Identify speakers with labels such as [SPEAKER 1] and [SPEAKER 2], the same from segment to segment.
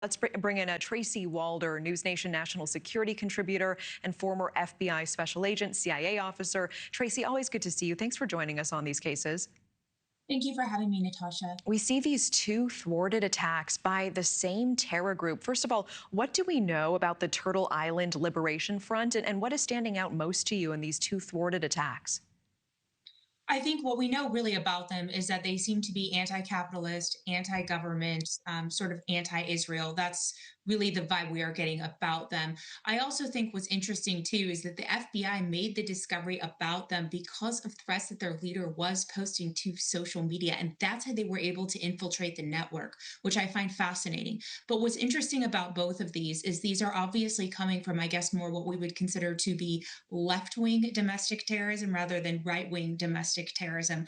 [SPEAKER 1] Let's bring in Tracy Walder, NewsNation national security contributor and former FBI special agent, CIA officer. Tracy, always good to see you. Thanks for joining us on these cases.
[SPEAKER 2] Thank you for having me, Natasha.
[SPEAKER 1] We see these two thwarted attacks by the same terror group. First of all, what do we know about the Turtle Island Liberation Front, and what is standing out most to you in these two thwarted attacks?
[SPEAKER 2] I think what we know really about them is that they seem to be anti-capitalist, anti-government, sort of anti-Israel. That's really the vibe we are getting about them. I also think what's interesting too is that the FBI made the discovery about them because of threats that their leader was posting to social media, and that's how they were able to infiltrate the network, which I find fascinating. But what's interesting about both of these is these are obviously coming from, I guess, more what we would consider to be left-wing domestic terrorism rather than right-wing domestic terrorism,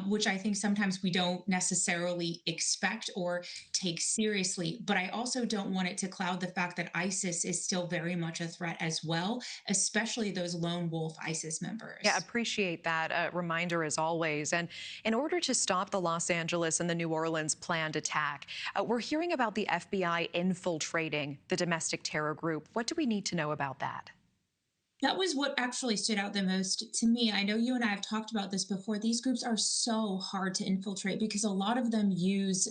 [SPEAKER 2] which I think sometimes we don't necessarily expect or take seriously. But I also don't want it to cloud the fact that ISIS is still very much a threat as well, especially those lone wolf ISIS
[SPEAKER 1] Yeah,
[SPEAKER 2] members.
[SPEAKER 1] appreciate that reminder as always. And in order to stop the Los Angeles and the New Orleans planned attack, we're hearing about the FBI infiltrating the domestic terror group. What do we need to know about that?
[SPEAKER 2] That was what actually stood out the most to me. I know you and I have talked about this before. These groups are so hard to infiltrate because a lot of them use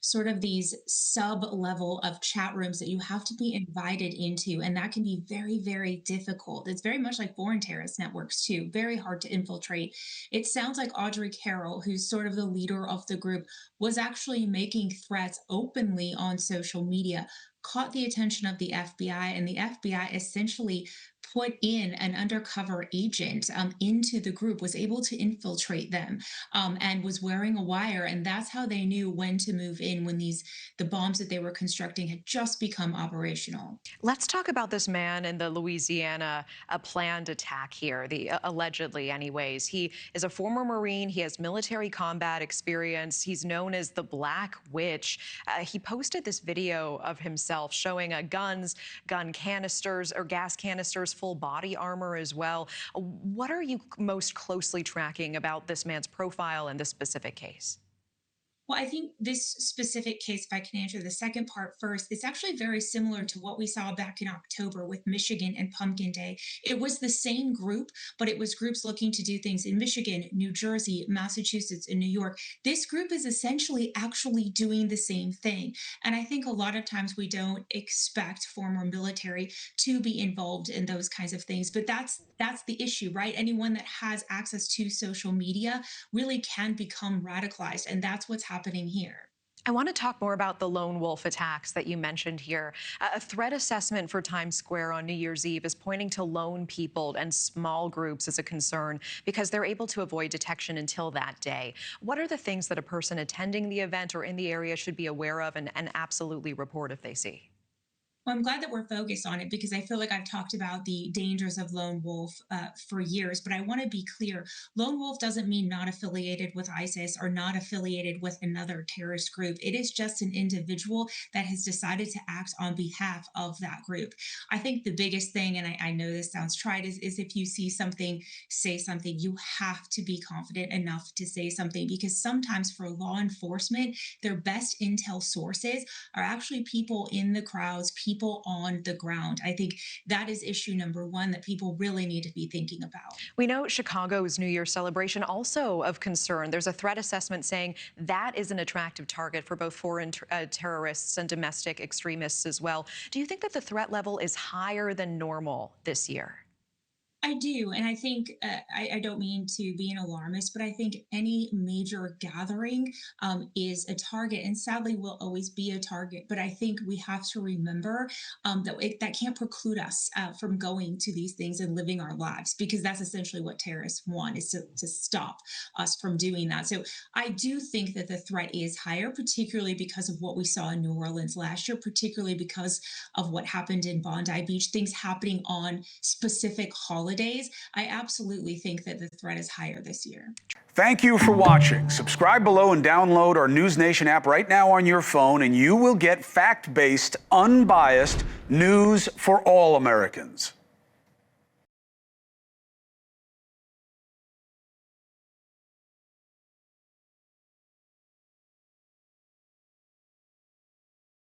[SPEAKER 2] sort of these sub level of chat rooms that you have to be invited into. And that can be very, very difficult. It's very much like foreign terrorist networks, too, very hard to infiltrate. It sounds like Audrey Carroll, who's sort of the leader of the group, was actually making threats openly on social media, caught the attention of the FBI, and the FBI essentially put in an undercover agent into the group, was able to infiltrate them, and was wearing a wire. And that's how they knew when to move in when the bombs that they were constructing had just become operational.
[SPEAKER 1] Let's talk about this man in the Louisiana planned attack here, the allegedly anyways. He is a former Marine. He has military combat experience. He's known as the Black Witch. He posted this video of himself showing guns, gun canisters or gas canisters, full body armor as well. What are you most closely tracking about this man's profile in this specific case?
[SPEAKER 2] Well, I think this specific case, if I can answer the second part first, it's actually very similar to what we saw back in October with Michigan and Pumpkin Day. It was the same group, but it was groups looking to do things in Michigan, New Jersey, Massachusetts, and New York. This group is essentially actually doing the same thing. And I think a lot of times we don't expect former military to be involved in those kinds of things. But that's the issue, right? Anyone that has access to social media really can become radicalized. And that's what's happening here.
[SPEAKER 1] I want to talk more about the lone wolf attacks that you mentioned here. A threat assessment for Times Square on New Year's Eve is pointing to lone people and small groups as a concern because they're able to avoid detection until that day. What are the things that a person attending the event or in the area should be aware of and absolutely report if they see?
[SPEAKER 2] Well, I'm glad that we're focused on it because I feel like I've talked about the dangers of lone wolf for years. But I want to be clear: lone wolf doesn't mean not affiliated with ISIS or not affiliated with another terrorist group. It is just an individual that has decided to act on behalf of that group. I think the biggest thing, and I know this sounds trite, is if you see something, say something. You have to be confident enough to say something because sometimes for law enforcement, their best intel sources are actually people in the crowds, people on the ground. I think that is issue number one that people really need to be thinking about.
[SPEAKER 1] We know Chicago's New Year celebration also of concern. There's a threat assessment saying that is an attractive target for both foreign terrorists and domestic extremists as well. Do you think that the threat level is higher than normal this year?
[SPEAKER 2] I do. And I think, I don't mean to be an alarmist, but I think any major gathering is a target and sadly will always be a target. But I think we have to remember that can't preclude us from going to these things and living our lives because that's essentially what terrorists want is to stop us from doing that. So I do think that the threat is higher, particularly because of what we saw in New Orleans last year, particularly because of what happened in Bondi Beach, things happening on specific holidays. I absolutely think that the threat is higher this year.
[SPEAKER 3] Thank you for watching. Subscribe below and download our NewsNation app right now on your phone, and you will get fact-based, unbiased news for all Americans.